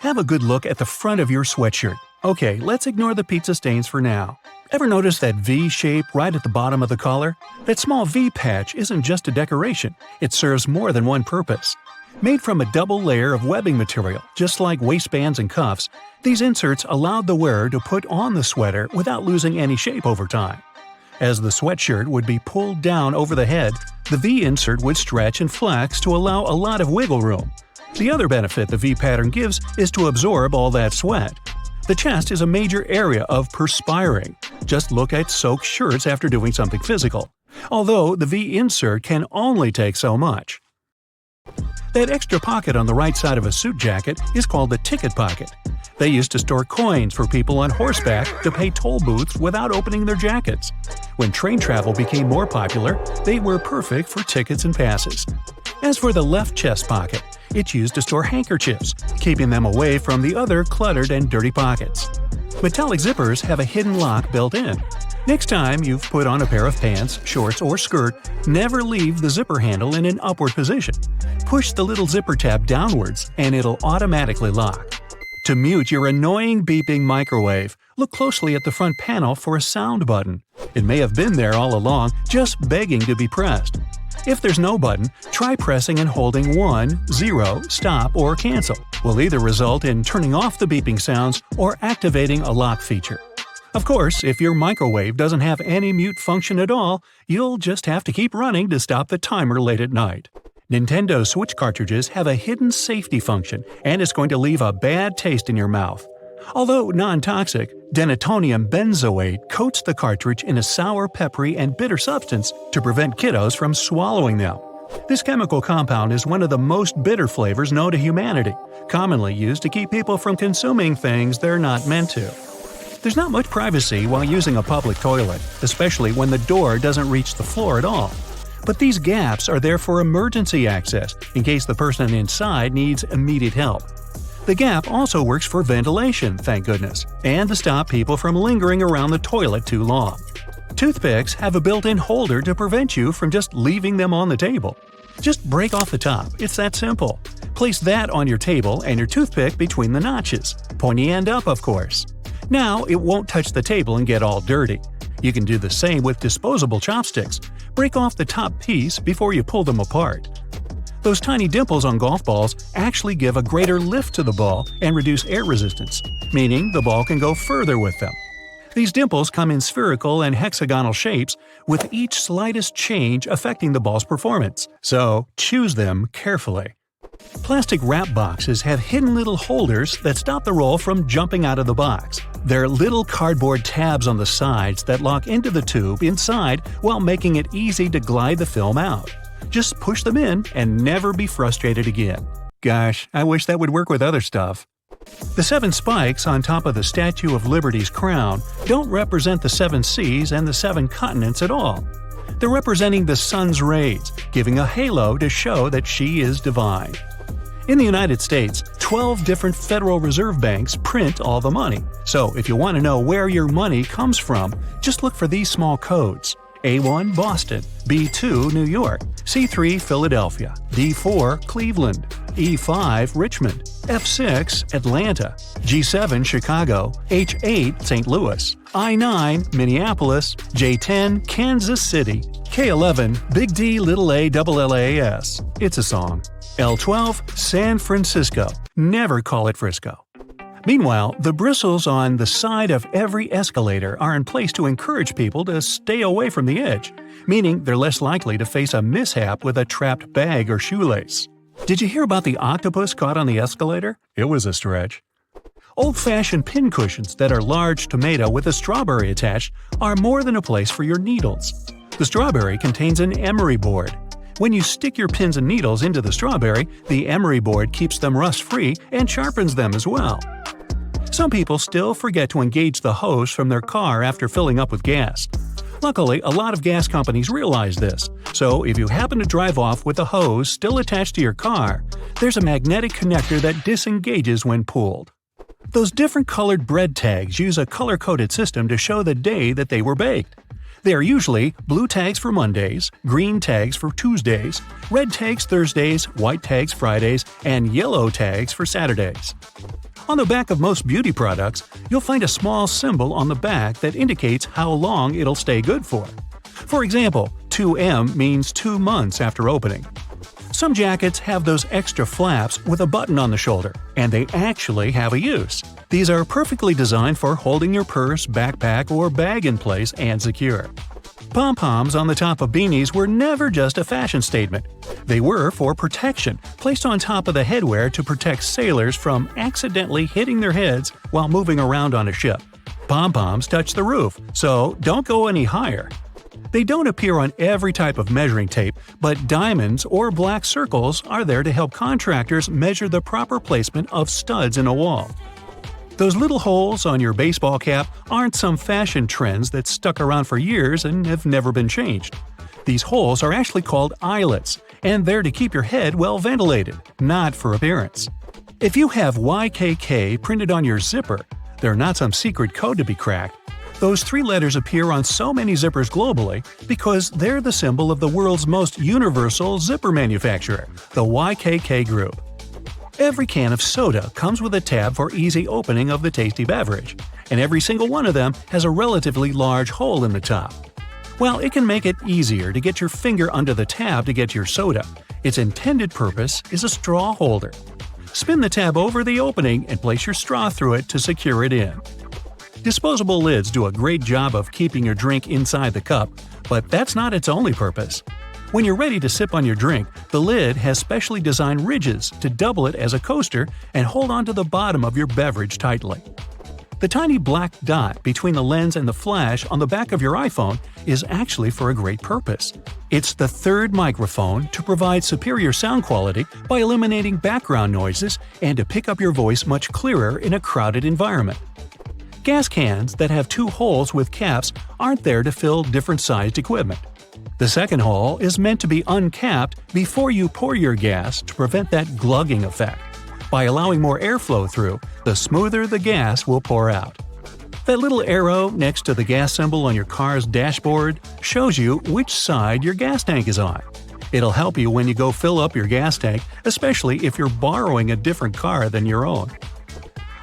Have a good look at the front of your sweatshirt. Okay, let's ignore the pizza stains for now. Ever notice that V shape right at the bottom of the collar? That small V patch isn't just a decoration, it serves more than one purpose. Made from a double layer of webbing material, just like waistbands and cuffs, these inserts allowed the wearer to put on the sweater without losing any shape over time. As the sweatshirt would be pulled down over the head, the V insert would stretch and flex to allow a lot of wiggle room. The other benefit the V pattern gives is to absorb all that sweat. The chest is a major area of perspiring. Just look at soaked shirts after doing something physical. Although the V insert can only take so much. That extra pocket on the right side of a suit jacket is called the ticket pocket. They used to store coins for people on horseback to pay toll booths without opening their jackets. When train travel became more popular, they were perfect for tickets and passes. As for the left chest pocket, it's used to store handkerchiefs, keeping them away from the other cluttered and dirty pockets. Metallic zippers have a hidden lock built in. Next time you've put on a pair of pants, shorts, or skirt, never leave the zipper handle in an upward position. Push the little zipper tab downwards and it'll automatically lock. To mute your annoying beeping microwave, look closely at the front panel for a sound button. It may have been there all along, just begging to be pressed. If there's no button, try pressing and holding 1, 0, stop, or cancel. Will either result in turning off the beeping sounds or activating a lock feature. Of course, if your microwave doesn't have any mute function at all, you'll just have to keep running to stop the timer late at night. Nintendo Switch cartridges have a hidden safety function, and it's going to leave a bad taste in your mouth. Although non-toxic, denatonium benzoate coats the cartridge in a sour, peppery, and bitter substance to prevent kiddos from swallowing them. This chemical compound is one of the most bitter flavors known to humanity, commonly used to keep people from consuming things they're not meant to. There's not much privacy while using a public toilet, especially when the door doesn't reach the floor at all. But these gaps are there for emergency access, in case the person inside needs immediate help. The gap also works for ventilation, thank goodness, and to stop people from lingering around the toilet too long. Toothpicks have a built-in holder to prevent you from just leaving them on the table. Just break off the top, it's that simple. Place that on your table and your toothpick between the notches, pointy end up of course. Now it won't touch the table and get all dirty. You can do the same with disposable chopsticks. Break off the top piece before you pull them apart. Those tiny dimples on golf balls actually give a greater lift to the ball and reduce air resistance, meaning the ball can go further with them. These dimples come in spherical and hexagonal shapes, with each slightest change affecting the ball's performance, so choose them carefully. Plastic wrap boxes have hidden little holders that stop the roll from jumping out of the box. They're little cardboard tabs on the sides that lock into the tube inside while making it easy to glide the film out. Just push them in and never be frustrated again. Gosh, I wish that would work with other stuff. The 7 spikes on top of the Statue of Liberty's crown don't represent the 7 seas and the 7 continents at all. They're representing the sun's rays, giving a halo to show that she is divine. In the United States, 12 different Federal Reserve banks print all the money. So if you want to know where your money comes from, just look for these small codes. A1 Boston, B2 New York, C3 Philadelphia, D4 Cleveland, E5 Richmond, F6 Atlanta, G7 Chicago, H8 St. Louis, I9 Minneapolis, J10 Kansas City, K11 Big D little A double LAS. It's a song. L12 San Francisco. Never call it Frisco. Meanwhile, the bristles on the side of every escalator are in place to encourage people to stay away from the edge, meaning they're less likely to face a mishap with a trapped bag or shoelace. Did you hear about the octopus caught on the escalator? It was a stretch. Old-fashioned pincushions that are large tomato with a strawberry attached are more than a place for your needles. The strawberry contains an emery board. When you stick your pins and needles into the strawberry, the emery board keeps them rust-free and sharpens them as well. Some people still forget to engage the hose from their car after filling up with gas. Luckily, a lot of gas companies realize this, so if you happen to drive off with the hose still attached to your car, there's a magnetic connector that disengages when pulled. Those different colored bread tags use a color-coded system to show the day that they were baked. They are usually blue tags for Mondays, green tags for Tuesdays, red tags Thursdays, white tags Fridays, and yellow tags for Saturdays. On the back of most beauty products, you'll find a small symbol on the back that indicates how long it'll stay good for. For example, 2M means 2 months after opening. Some jackets have those extra flaps with a button on the shoulder, and they actually have a use. These are perfectly designed for holding your purse, backpack, or bag in place and secure. Pom-poms on the top of beanies were never just a fashion statement. They were for protection, placed on top of the headwear to protect sailors from accidentally hitting their heads while moving around on a ship. Pom-poms touch the roof, so don't go any higher. They don't appear on every type of measuring tape, but diamonds or black circles are there to help contractors measure the proper placement of studs in a wall. Those little holes on your baseball cap aren't some fashion trends that stuck around for years and have never been changed. These holes are actually called eyelets, and they're to keep your head well ventilated, not for appearance. If you have YKK printed on your zipper, they're not some secret code to be cracked. Those 3 letters appear on so many zippers globally because they're the symbol of the world's most universal zipper manufacturer, the YKK Group. Every can of soda comes with a tab for easy opening of the tasty beverage, and every single one of them has a relatively large hole in the top. While it can make it easier to get your finger under the tab to get your soda, its intended purpose is a straw holder. Spin the tab over the opening and place your straw through it to secure it in. Disposable lids do a great job of keeping your drink inside the cup, but that's not its only purpose. When you're ready to sip on your drink, the lid has specially designed ridges to double it as a coaster and hold onto the bottom of your beverage tightly. The tiny black dot between the lens and the flash on the back of your iPhone is actually for a great purpose. It's the third microphone to provide superior sound quality by eliminating background noises and to pick up your voice much clearer in a crowded environment. Gas cans that have 2 holes with caps aren't there to fill different-sized equipment. The second hole is meant to be uncapped before you pour your gas to prevent that glugging effect. By allowing more airflow through, the smoother the gas will pour out. That little arrow next to the gas symbol on your car's dashboard shows you which side your gas tank is on. It'll help you when you go fill up your gas tank, especially if you're borrowing a different car than your own.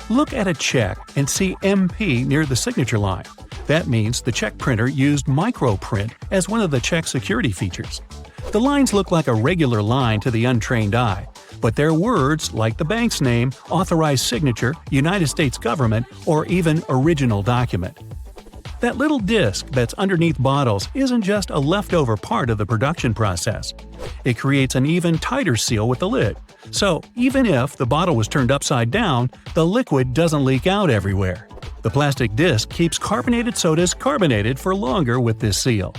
Look at a check and see MP near the signature line. That means the check printer used microprint as one of the check security features. The lines look like a regular line to the untrained eye, but they're words like the bank's name, authorized signature, United States government, or even original document. That little disc that's underneath bottles isn't just a leftover part of the production process. It creates an even tighter seal with the lid. So even if the bottle was turned upside down, the liquid doesn't leak out everywhere. The plastic disc keeps carbonated sodas carbonated for longer with this seal.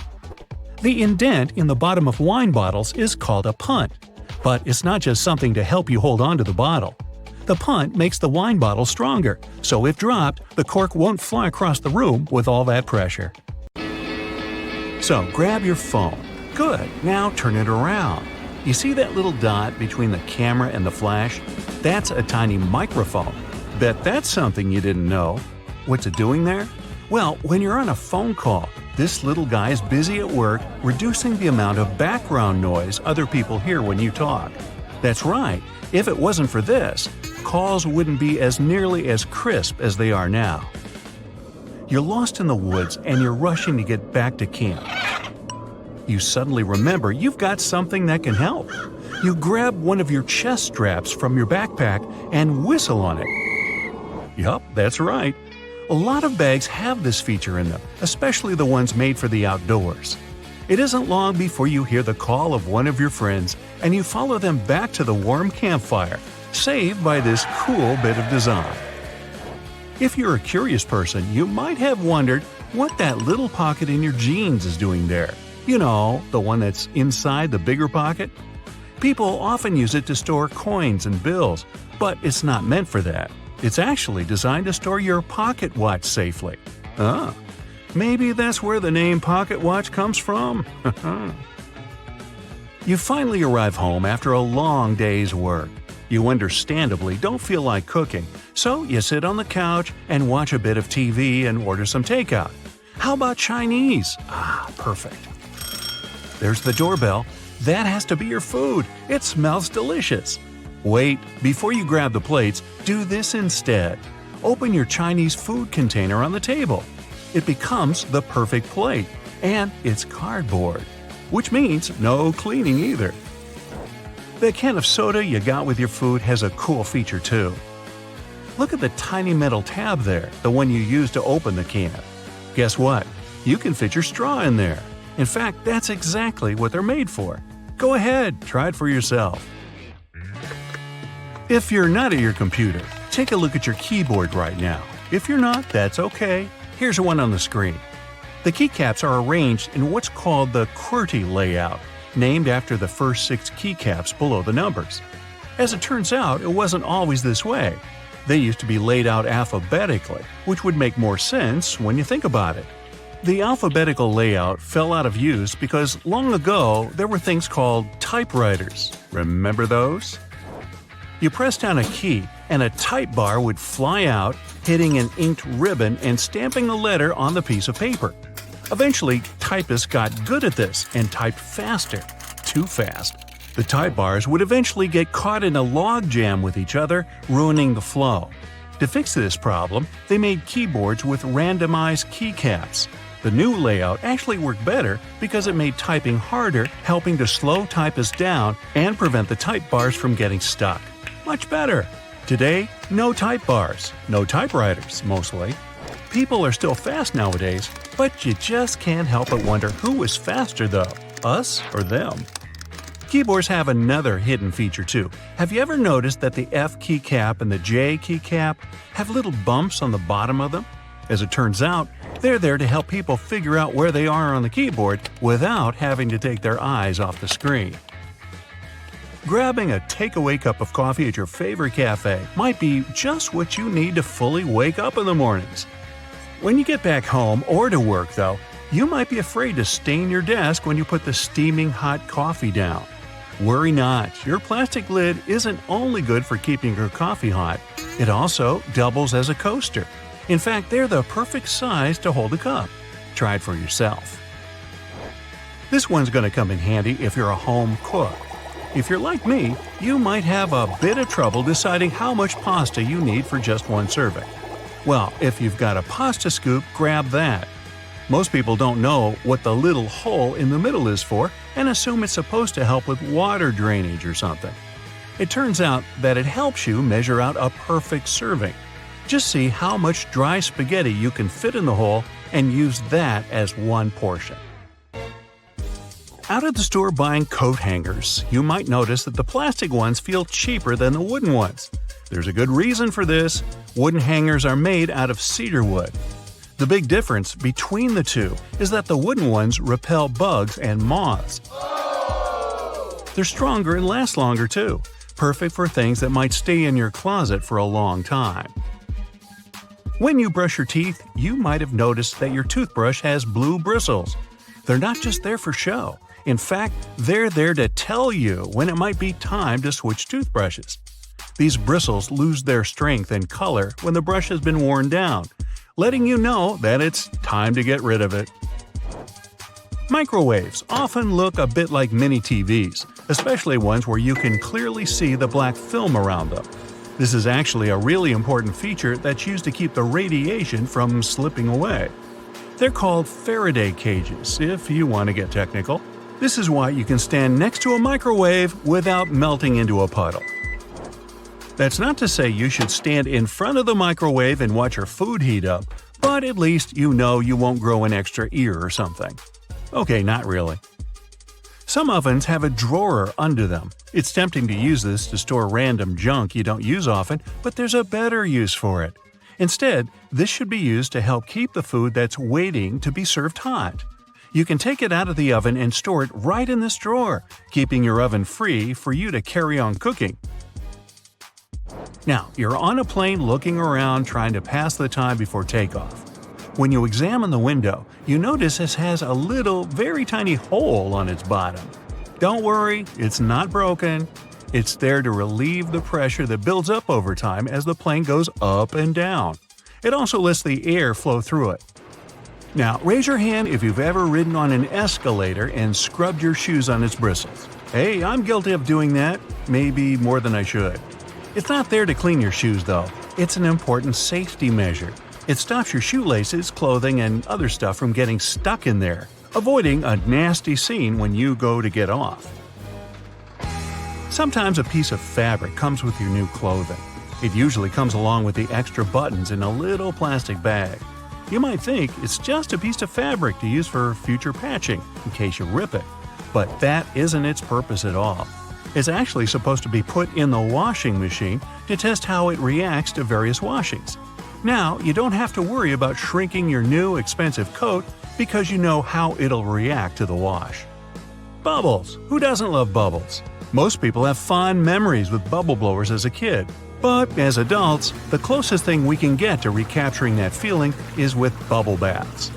The indent in the bottom of wine bottles is called a punt. But it's not just something to help you hold on to the bottle. The punt makes the wine bottle stronger, so if dropped, the cork won't fly across the room with all that pressure. So grab your phone. Good, now turn it around. You see that little dot between the camera and the flash? That's a tiny microphone. Bet that's something you didn't know. What's it doing there? Well, when you're on a phone call, this little guy is busy at work reducing the amount of background noise other people hear when you talk. That's right, if it wasn't for this, calls wouldn't be as nearly as crisp as they are now. You're lost in the woods and you're rushing to get back to camp. You suddenly remember you've got something that can help. You grab one of your chest straps from your backpack and whistle on it. Yup, that's right. A lot of bags have this feature in them, especially the ones made for the outdoors. It isn't long before you hear the call of one of your friends and you follow them back to the warm campfire, saved by this cool bit of design. If you're a curious person, you might have wondered what that little pocket in your jeans is doing there. You know, the one that's inside the bigger pocket? People often use it to store coins and bills, but it's not meant for that. It's actually designed to store your pocket watch safely. Ah, maybe that's where the name pocket watch comes from? You finally arrive home after a long day's work. You understandably don't feel like cooking, so you sit on the couch and watch a bit of TV and order some takeout. How about Chinese? Ah, perfect. There's the doorbell. That has to be your food. It smells delicious. Wait, before you grab the plates, do this instead. Open your Chinese food container on the table. It becomes the perfect plate, and it's cardboard, which means no cleaning either. The can of soda you got with your food has a cool feature too. Look at the tiny metal tab there, the one you use to open the can. Guess what? You can fit your straw in there. In fact, that's exactly what they're made for. Go ahead, try it for yourself. If you're not at your computer, take a look at your keyboard right now. If you're not, that's okay. Here's one on the screen. The keycaps are arranged in what's called the QWERTY layout, named after the first 6 keycaps below the numbers. As it turns out, it wasn't always this way. They used to be laid out alphabetically, which would make more sense when you think about it. The alphabetical layout fell out of use because long ago there were things called typewriters. Remember those? You press down a key and a type bar would fly out, hitting an inked ribbon and stamping a letter on the piece of paper. Eventually, typists got good at this and typed faster. Too fast. The type bars would eventually get caught in a logjam with each other, ruining the flow. To fix this problem, they made keyboards with randomized keycaps. The new layout actually worked better because it made typing harder, helping to slow typists down and prevent the type bars from getting stuck. Much better. Today, no type bars, no typewriters, mostly. People are still fast nowadays, but you just can't help but wonder who is faster though, us or them. Keyboards have another hidden feature too. Have you ever noticed that the F keycap and the J keycap have little bumps on the bottom of them? As it turns out, they're there to help people figure out where they are on the keyboard without having to take their eyes off the screen. Grabbing a takeaway cup of coffee at your favorite cafe might be just what you need to fully wake up in the mornings. When you get back home or to work, though, you might be afraid to stain your desk when you put the steaming hot coffee down. Worry not, your plastic lid isn't only good for keeping your coffee hot, it also doubles as a coaster. In fact, they're the perfect size to hold a cup. Try it for yourself. This one's going to come in handy if you're a home cook. If you're like me, you might have a bit of trouble deciding how much pasta you need for just one serving. Well, if you've got a pasta scoop, grab that. Most people don't know what the little hole in the middle is for and assume it's supposed to help with water drainage or something. It turns out that it helps you measure out a perfect serving. Just see how much dry spaghetti you can fit in the hole and use that as one portion. Out at the store buying coat hangers, you might notice that the plastic ones feel cheaper than the wooden ones. There's a good reason for this. Wooden hangers are made out of cedar wood. The big difference between the two is that the wooden ones repel bugs and moths. They're stronger and last longer too, perfect for things that might stay in your closet for a long time. When you brush your teeth, you might have noticed that your toothbrush has blue bristles. They're not just there for show. In fact, they're there to tell you when it might be time to switch toothbrushes. These bristles lose their strength and color when the brush has been worn down, letting you know that it's time to get rid of it. Microwaves often look a bit like mini TVs, especially ones where you can clearly see the black film around them. This is actually a really important feature that's used to keep the radiation from slipping away. They're called Faraday cages, if you want to get technical. This is why you can stand next to a microwave without melting into a puddle. That's not to say you should stand in front of the microwave and watch your food heat up, but at least you know you won't grow an extra ear or something. Okay, not really. Some ovens have a drawer under them. It's tempting to use this to store random junk you don't use often, but there's a better use for it. Instead, this should be used to help keep the food that's waiting to be served hot. You can take it out of the oven and store it right in this drawer, keeping your oven free for you to carry on cooking. Now, you're on a plane looking around trying to pass the time before takeoff. When you examine the window, you notice it has a little, very tiny hole on its bottom. Don't worry, it's not broken. It's there to relieve the pressure that builds up over time as the plane goes up and down. It also lets the air flow through it. Now, raise your hand if you've ever ridden on an escalator and scrubbed your shoes on its bristles. Hey, I'm guilty of doing that, maybe more than I should. It's not there to clean your shoes though, it's an important safety measure. It stops your shoelaces, clothing, and other stuff from getting stuck in there, avoiding a nasty scene when you go to get off. Sometimes a piece of fabric comes with your new clothing. It usually comes along with the extra buttons in a little plastic bag. You might think it's just a piece of fabric to use for future patching, in case you rip it. But that isn't its purpose at all. It's actually supposed to be put in the washing machine to test how it reacts to various washings. Now, you don't have to worry about shrinking your new expensive coat because you know how it'll react to the wash. Bubbles! Who doesn't love bubbles? Most people have fond memories with bubble blowers as a kid. But as adults, the closest thing we can get to recapturing that feeling is with bubble baths.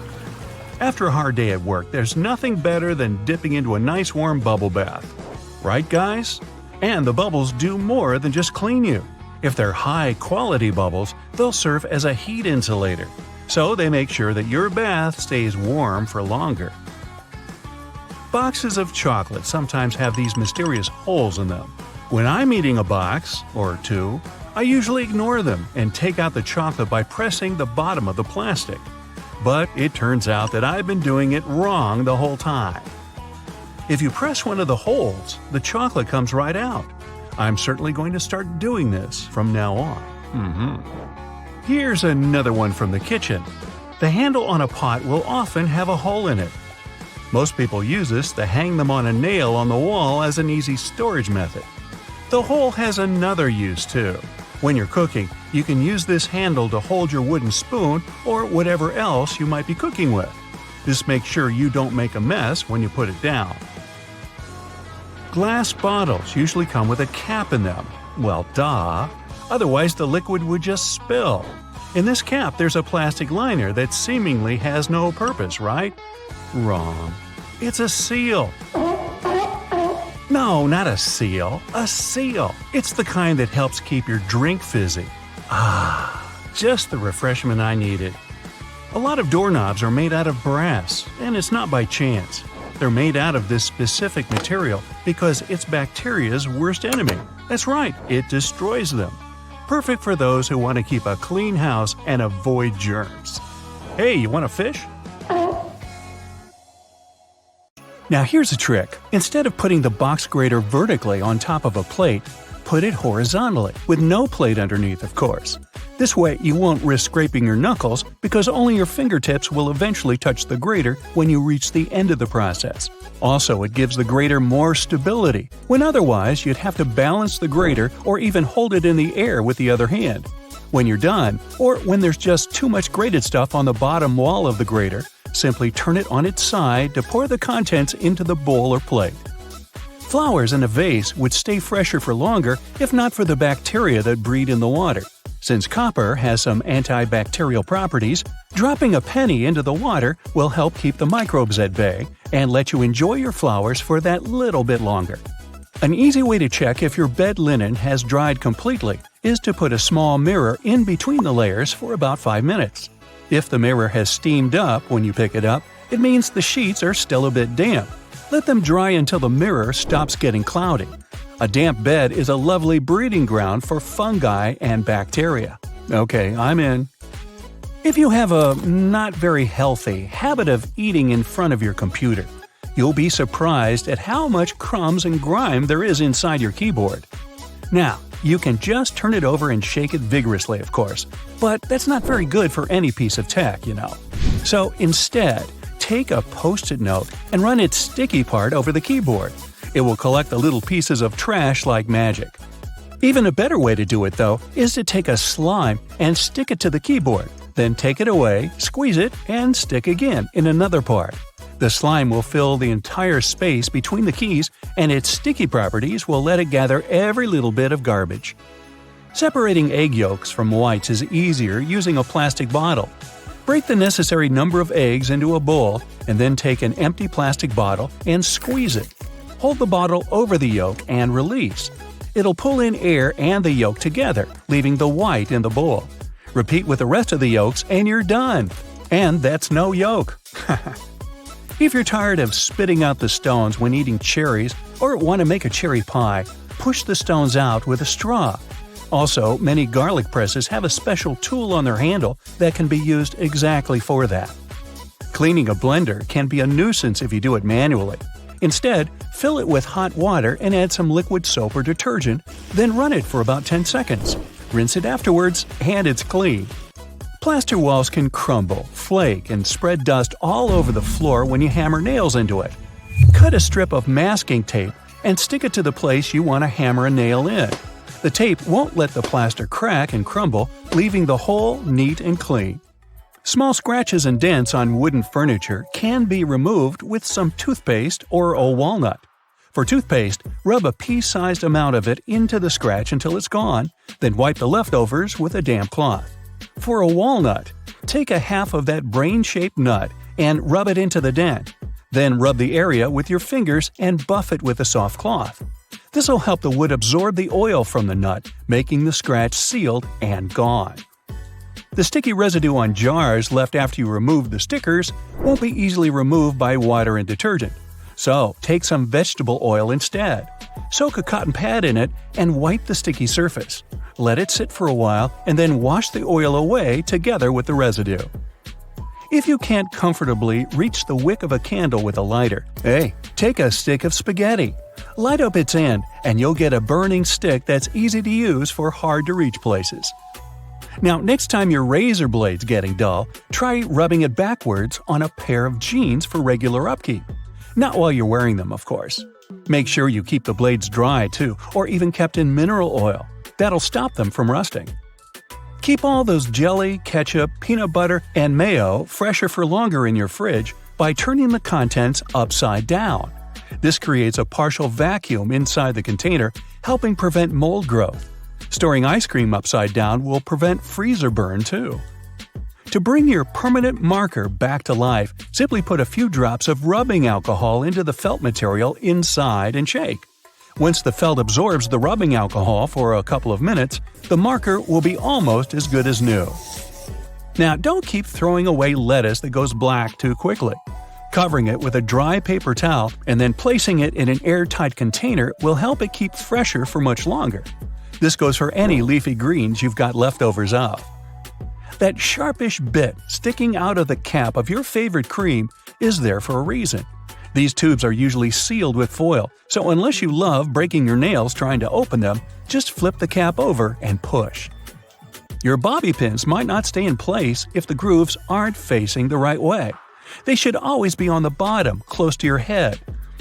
After a hard day at work, there's nothing better than dipping into a nice warm bubble bath. Right, guys? And the bubbles do more than just clean you. If they're high-quality bubbles, they'll serve as a heat insulator. So they make sure that your bath stays warm for longer. Boxes of chocolate sometimes have these mysterious holes in them. When I'm eating a box, or two, I usually ignore them and take out the chocolate by pressing the bottom of the plastic. But it turns out that I've been doing it wrong the whole time. If you press one of the holes, the chocolate comes right out. I'm certainly going to start doing this from now on. Here's another one from the kitchen. The handle on a pot will often have a hole in it. Most people use this to hang them on a nail on the wall as an easy storage method. The hole has another use too. When you're cooking, you can use this handle to hold your wooden spoon or whatever else you might be cooking with. This makes sure you don't make a mess when you put it down. Glass bottles usually come with a cap in them. Well, duh. Otherwise, the liquid would just spill. In this cap, there's a plastic liner that seemingly has no purpose, right? Wrong. It's a seal. No, not a seal. A seal. It's the kind that helps keep your drink fizzy. Just the refreshment I needed. A lot of doorknobs are made out of brass, and it's not by chance. They're made out of this specific material because it's bacteria's worst enemy. That's right, it destroys them. Perfect for those who want to keep a clean house and avoid germs. Hey, you want a fish? Now here's a trick. Instead of putting the box grater vertically on top of a plate, put it horizontally, with no plate underneath, of course. This way you won't risk scraping your knuckles because only your fingertips will eventually touch the grater when you reach the end of the process. Also, it gives the grater more stability, when otherwise you'd have to balance the grater or even hold it in the air with the other hand. When you're done, or when there's just too much grated stuff on the bottom wall of the grater, simply turn it on its side to pour the contents into the bowl or plate. Flowers in a vase would stay fresher for longer if not for the bacteria that breed in the water. Since copper has some antibacterial properties, dropping a penny into the water will help keep the microbes at bay and let you enjoy your flowers for that little bit longer. An easy way to check if your bed linen has dried completely is to put a small mirror in between the layers for about 5 minutes. If the mirror has steamed up when you pick it up, it means the sheets are still a bit damp. Let them dry until the mirror stops getting cloudy. A damp bed is a lovely breeding ground for fungi and bacteria. Okay, I'm in. If you have a not very healthy habit of eating in front of your computer, you'll be surprised at how much crumbs and grime there is inside your keyboard. Now, you can just turn it over and shake it vigorously, of course, but that's not very good for any piece of tech, you know. So instead, take a Post-it note and run its sticky part over the keyboard. It will collect the little pieces of trash like magic. Even a better way to do it, though, is to take a slime and stick it to the keyboard, then take it away, squeeze it, and stick again in another part. The slime will fill the entire space between the keys, and its sticky properties will let it gather every little bit of garbage. Separating egg yolks from whites is easier using a plastic bottle. Break the necessary number of eggs into a bowl, and then take an empty plastic bottle and squeeze it. Hold the bottle over the yolk and release. It'll pull in air and the yolk together, leaving the white in the bowl. Repeat with the rest of the yolks and you're done. And that's no yolk. If you're tired of spitting out the stones when eating cherries or want to make a cherry pie, push the stones out with a straw. Also, many garlic presses have a special tool on their handle that can be used exactly for that. Cleaning a blender can be a nuisance if you do it manually. Instead, fill it with hot water and add some liquid soap or detergent, then run it for about 10 seconds. Rinse it afterwards, and it's clean. Plaster walls can crumble, flake, and spread dust all over the floor when you hammer nails into it. Cut a strip of masking tape and stick it to the place you want to hammer a nail in. The tape won't let the plaster crack and crumble, leaving the hole neat and clean. Small scratches and dents on wooden furniture can be removed with some toothpaste or a walnut. For toothpaste, rub a pea-sized amount of it into the scratch until it's gone, then wipe the leftovers with a damp cloth. For a walnut, take a half of that brain-shaped nut and rub it into the dent. Then rub the area with your fingers and buff it with a soft cloth. This will help the wood absorb the oil from the nut, making the scratch sealed and gone. The sticky residue on jars left after you remove the stickers won't be easily removed by water and detergent. So, take some vegetable oil instead. Soak a cotton pad in it and wipe the sticky surface. Let it sit for a while and then wash the oil away together with the residue. If you can't comfortably reach the wick of a candle with a lighter, take a stick of spaghetti. Light up its end, and you'll get a burning stick that's easy to use for hard-to-reach places. Now, next time your razor blade's getting dull, try rubbing it backwards on a pair of jeans for regular upkeep. Not while you're wearing them, of course. Make sure you keep the blades dry, too, or even kept in mineral oil. That'll stop them from rusting. Keep all those jelly, ketchup, peanut butter, and mayo fresher for longer in your fridge by turning the contents upside down. This creates a partial vacuum inside the container, helping prevent mold growth. Storing ice cream upside down will prevent freezer burn, too. To bring your permanent marker back to life, simply put a few drops of rubbing alcohol into the felt material inside and shake. Once the felt absorbs the rubbing alcohol for a couple of minutes, the marker will be almost as good as new. Now, don't keep throwing away lettuce that goes black too quickly. Covering it with a dry paper towel and then placing it in an airtight container will help it keep fresher for much longer. This goes for any leafy greens you've got leftovers of. That sharpish bit sticking out of the cap of your favorite cream is there for a reason. These tubes are usually sealed with foil, so unless you love breaking your nails trying to open them, just flip the cap over and push. Your bobby pins might not stay in place if the grooves aren't facing the right way. They should always be on the bottom, close to your head.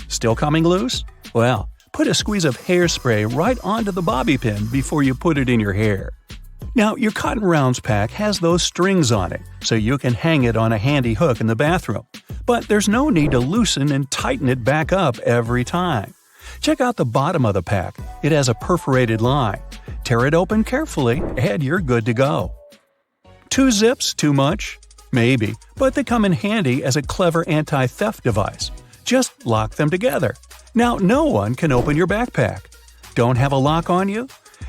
Still coming loose? Well, put a squeeze of hairspray right onto the bobby pin before you put it in your hair. Now, your cotton rounds pack has those strings on it, so you can hang it on a handy hook in the bathroom. But there's no need to loosen and tighten it back up every time. Check out the bottom of the pack. It has a perforated line. Tear it open carefully, and you're good to go. 2 zips too much? Maybe, but they come in handy as a clever anti-theft device. Just lock them together. Now no one can open your backpack. Don't have a lock on you?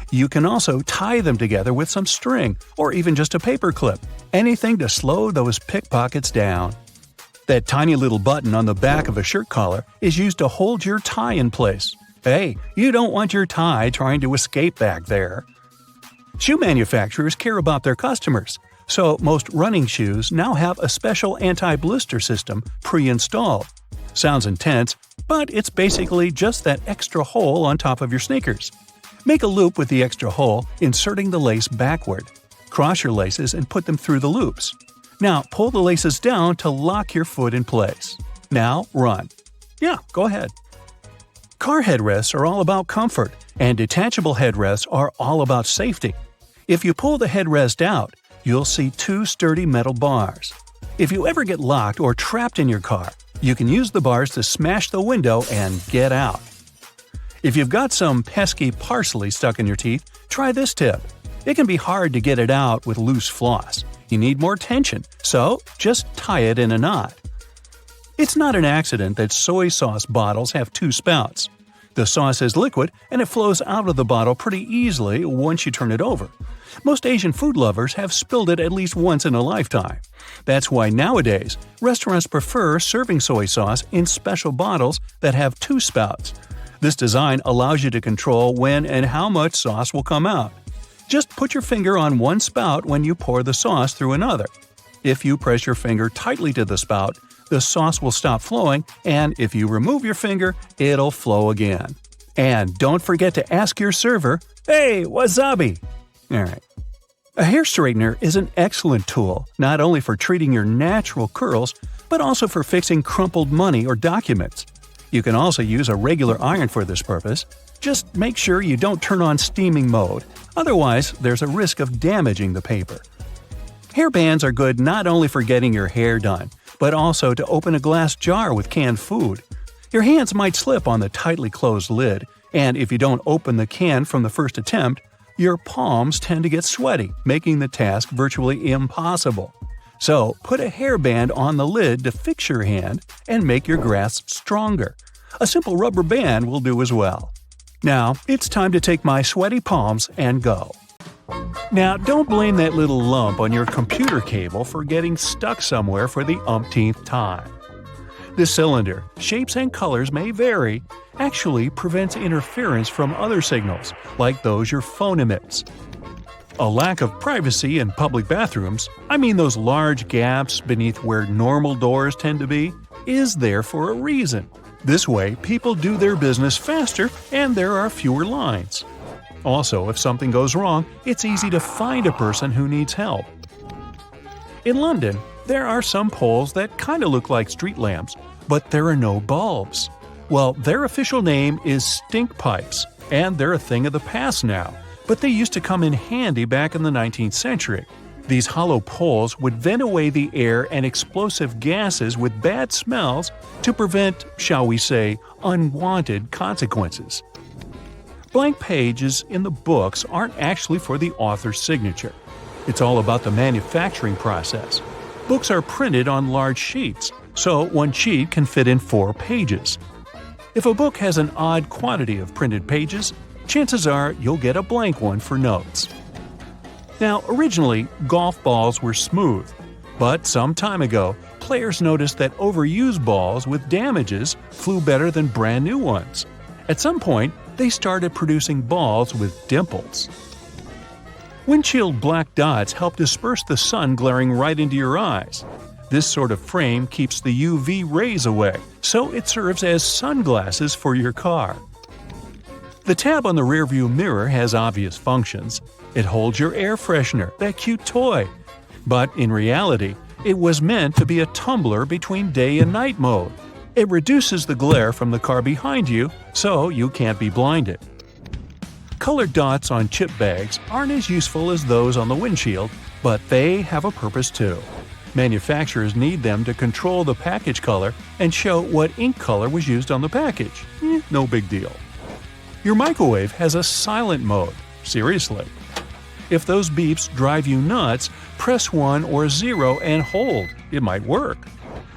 You can also tie them together with some string, or even just a paper clip. Anything to slow those pickpockets down. That tiny little button on the back of a shirt collar is used to hold your tie in place. Hey, you don't want your tie trying to escape back there. Shoe manufacturers care about their customers, so most running shoes now have a special anti-blister system pre-installed. Sounds intense, but it's basically just that extra hole on top of your sneakers. Make a loop with the extra hole, inserting the lace backward. Cross your laces and put them through the loops. Now pull the laces down to lock your foot in place. Now run. Yeah, go ahead. Car headrests are all about comfort, and detachable headrests are all about safety. If you pull the headrest out, you'll see 2 sturdy metal bars. If you ever get locked or trapped in your car, you can use the bars to smash the window and get out. If you've got some pesky parsley stuck in your teeth, try this tip. It can be hard to get it out with loose floss. You need more tension, so just tie it in a knot. It's not an accident that soy sauce bottles have 2 spouts. The sauce is liquid and it flows out of the bottle pretty easily once you turn it over. Most Asian food lovers have spilled it at least once in a lifetime. That's why nowadays, restaurants prefer serving soy sauce in special bottles that have two spouts. This design allows you to control when and how much sauce will come out. Just put your finger on one spout when you pour the sauce through another. If you press your finger tightly to the spout, the sauce will stop flowing, and if you remove your finger, it'll flow again. And don't forget to ask your server, "Hey, wasabi!" Alright. A hair straightener is an excellent tool, not only for treating your natural curls, but also for fixing crumpled money or documents. You can also use a regular iron for this purpose. Just make sure you don't turn on steaming mode, otherwise there's a risk of damaging the paper. Hair bands are good not only for getting your hair done, but also to open a glass jar with canned food. Your hands might slip on the tightly closed lid, and if you don't open the can from the first attempt, your palms tend to get sweaty, making the task virtually impossible. So, put a hairband on the lid to fix your hand and make your grasp stronger. A simple rubber band will do as well. Now, it's time to take my sweaty palms and go. Now, don't blame that little lump on your computer cable for getting stuck somewhere for the umpteenth time. The cylinder, shapes and colors may vary, actually prevents interference from other signals, like those your phone emits. A lack of privacy in public bathrooms, I mean those large gaps beneath where normal doors tend to be, is there for a reason. This way, people do their business faster and there are fewer lines. Also, if something goes wrong, it's easy to find a person who needs help. In London, there are some poles that kind of look like street lamps, but there are no bulbs. Well, their official name is stink pipes, and they're a thing of the past now, but they used to come in handy back in the 19th century. These hollow poles would vent away the air and explosive gases with bad smells to prevent, shall we say, unwanted consequences. Blank pages in the books aren't actually for the author's signature. It's all about the manufacturing process. Books are printed on large sheets, so one sheet can fit in 4 pages. If a book has an odd quantity of printed pages, chances are you'll get a blank one for notes. Now, originally, golf balls were smooth, but some time ago, players noticed that overused balls with damages flew better than brand new ones. At some point, they started producing balls with dimples. Windshield black dots help disperse the sun glaring right into your eyes. This sort of frame keeps the UV rays away, so it serves as sunglasses for your car. The tab on the rearview mirror has obvious functions. It holds your air freshener, that cute toy. But in reality, it was meant to be a tumbler between day and night mode. It reduces the glare from the car behind you, so you can't be blinded. Colored dots on chip bags aren't as useful as those on the windshield, but they have a purpose too. Manufacturers need them to control the package color and show what ink color was used on the package. No big deal. Your microwave has a silent mode. Seriously. If those beeps drive you nuts, press 1 or 0 and hold. It might work.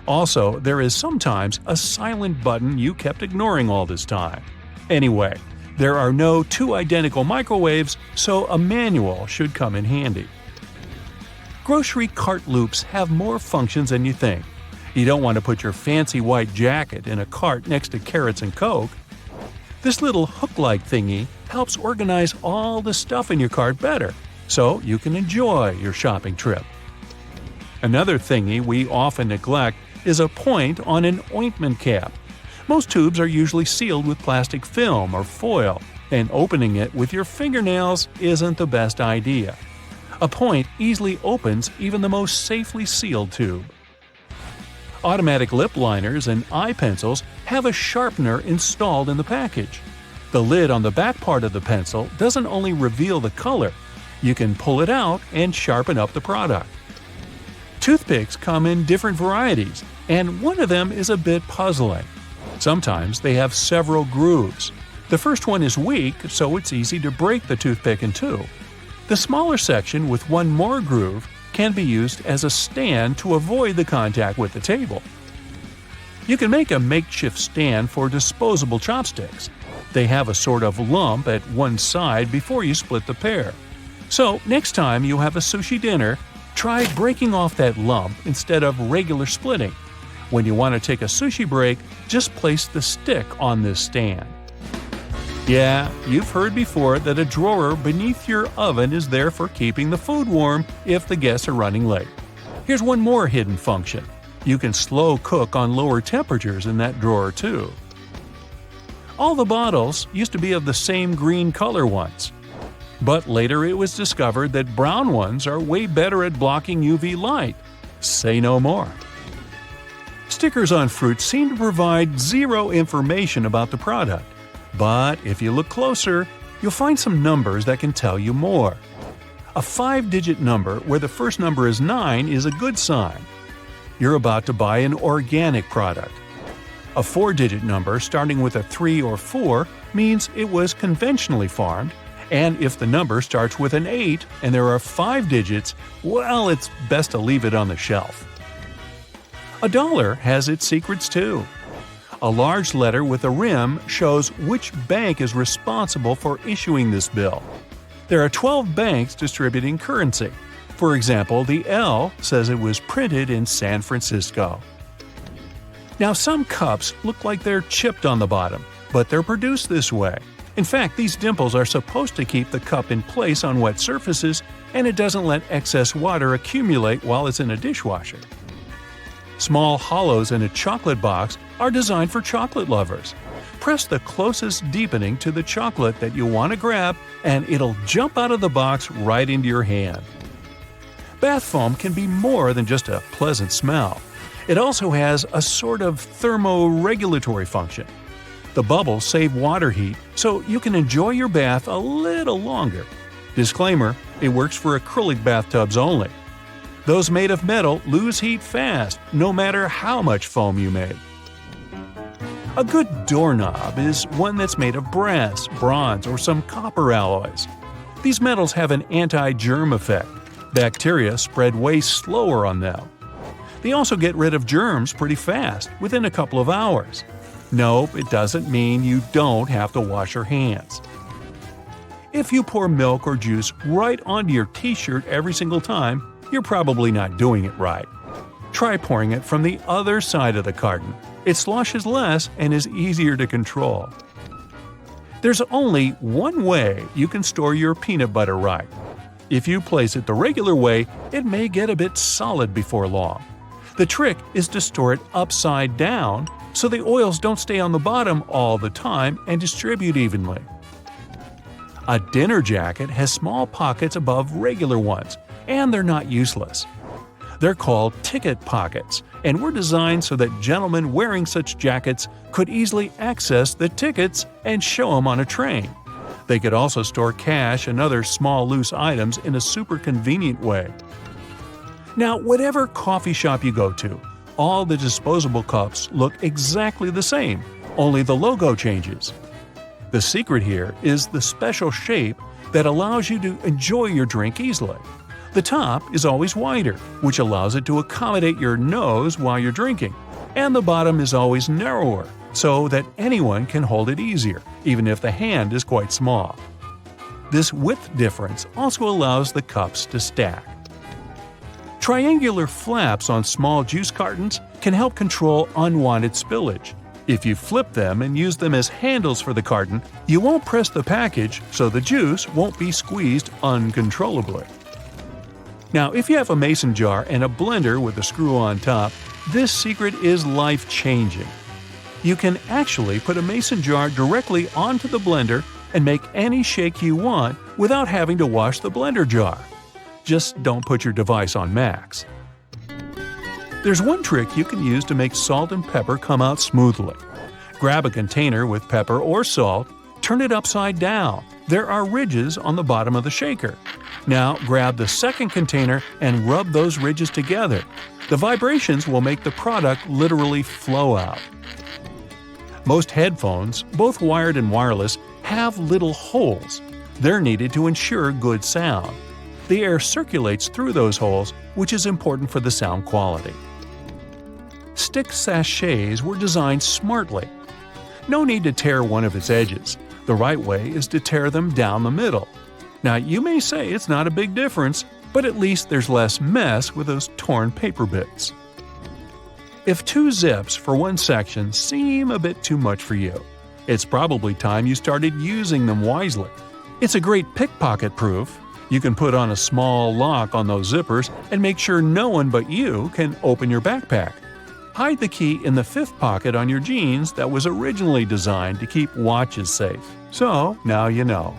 Also, there is sometimes a silent button you kept ignoring all this time. Anyway, there are no 2 identical microwaves, so a manual should come in handy. Grocery cart loops have more functions than you think. You don't want to put your fancy white jacket in a cart next to carrots and Coke. This little hook-like thingy helps organize all the stuff in your cart better, so you can enjoy your shopping trip. Another thingy we often neglect is a point on an ointment cap. Most tubes are usually sealed with plastic film or foil, and opening it with your fingernails isn't the best idea. A point easily opens even the most safely sealed tube. Automatic lip liners and eye pencils have a sharpener installed in the package. The lid on the back part of the pencil doesn't only reveal the color, you can pull it out and sharpen up the product. Toothpicks come in different varieties, and one of them is a bit puzzling. Sometimes they have several grooves. The first one is weak, so it's easy to break the toothpick in two. The smaller section with one more groove can be used as a stand to avoid the contact with the table. You can make a makeshift stand for disposable chopsticks. They have a sort of lump at one side before you split the pair. So, next time you have a sushi dinner, try breaking off that lump instead of regular splitting. When you want to take a sushi break, just place the stick on this stand. Yeah, you've heard before that a drawer beneath your oven is there for keeping the food warm if the guests are running late. Here's one more hidden function. You can slow cook on lower temperatures in that drawer too. All the bottles used to be of the same green color once. But later it was discovered that brown ones are way better at blocking UV light. Say no more. Stickers on fruit seem to provide zero information about the product. But if you look closer, you'll find some numbers that can tell you more. A 5-digit number where the first number is 9 is a good sign. You're about to buy an organic product. A 4-digit number starting with a 3 or 4 means it was conventionally farmed, and if the number starts with an 8 and there are 5 digits, well, it's best to leave it on the shelf. A dollar has its secrets too. A large letter with a rim shows which bank is responsible for issuing this bill. There are 12 banks distributing currency. For example, the L says it was printed in San Francisco. Now, some cups look like they're chipped on the bottom, but they're produced this way. In fact, these dimples are supposed to keep the cup in place on wet surfaces, and it doesn't let excess water accumulate while it's in a dishwasher. Small hollows in a chocolate box are designed for chocolate lovers. Press the closest deepening to the chocolate that you want to grab, and it'll jump out of the box right into your hand. Bath foam can be more than just a pleasant smell. It also has a sort of thermoregulatory function. The bubbles save water heat, so you can enjoy your bath a little longer. Disclaimer: it works for acrylic bathtubs only. Those made of metal lose heat fast, no matter how much foam you make. A good doorknob is one that's made of brass, bronze, or some copper alloys. These metals have an anti-germ effect. Bacteria spread way slower on them. They also get rid of germs pretty fast, within a couple of hours. Nope, it doesn't mean you don't have to wash your hands. If you pour milk or juice right onto your t-shirt every single time, you're probably not doing it right. Try pouring it from the other side of the carton. It sloshes less and is easier to control. There's only one way you can store your peanut butter right. If you place it the regular way, it may get a bit solid before long. The trick is to store it upside down so the oils don't stay on the bottom all the time and distribute evenly. A dinner jacket has small pockets above regular ones, and they're not useless. They're called ticket pockets, and were designed so that gentlemen wearing such jackets could easily access the tickets and show them on a train. They could also store cash and other small loose items in a super convenient way. Now, whatever coffee shop you go to, all the disposable cups look exactly the same, only the logo changes. The secret here is the special shape that allows you to enjoy your drink easily. The top is always wider, which allows it to accommodate your nose while you're drinking, and the bottom is always narrower, so that anyone can hold it easier, even if the hand is quite small. This width difference also allows the cups to stack. Triangular flaps on small juice cartons can help control unwanted spillage. If you flip them and use them as handles for the carton, you won't press the package, so the juice won't be squeezed uncontrollably. Now, if you have a mason jar and a blender with a screw on top, this secret is life-changing. You can actually put a mason jar directly onto the blender and make any shake you want without having to wash the blender jar. Just don't put your device on max. There's one trick you can use to make salt and pepper come out smoothly. Grab a container with pepper or salt, turn it upside down. There are ridges on the bottom of the shaker. Now grab the second container and rub those ridges together. The vibrations will make the product literally flow out. Most headphones, both wired and wireless, have little holes. They're needed to ensure good sound. The air circulates through those holes, which is important for the sound quality. Stick sachets were designed smartly. No need to tear one of its edges. The right way is to tear them down the middle. Now, you may say it's not a big difference, but at least there's less mess with those torn paper bits. If 2 zips for one section seem a bit too much for you, it's probably time you started using them wisely. It's a great pickpocket proof. You can put on a small lock on those zippers and make sure no one but you can open your backpack. Hide the key in the 5th pocket on your jeans that was originally designed to keep watches safe. So, now you know.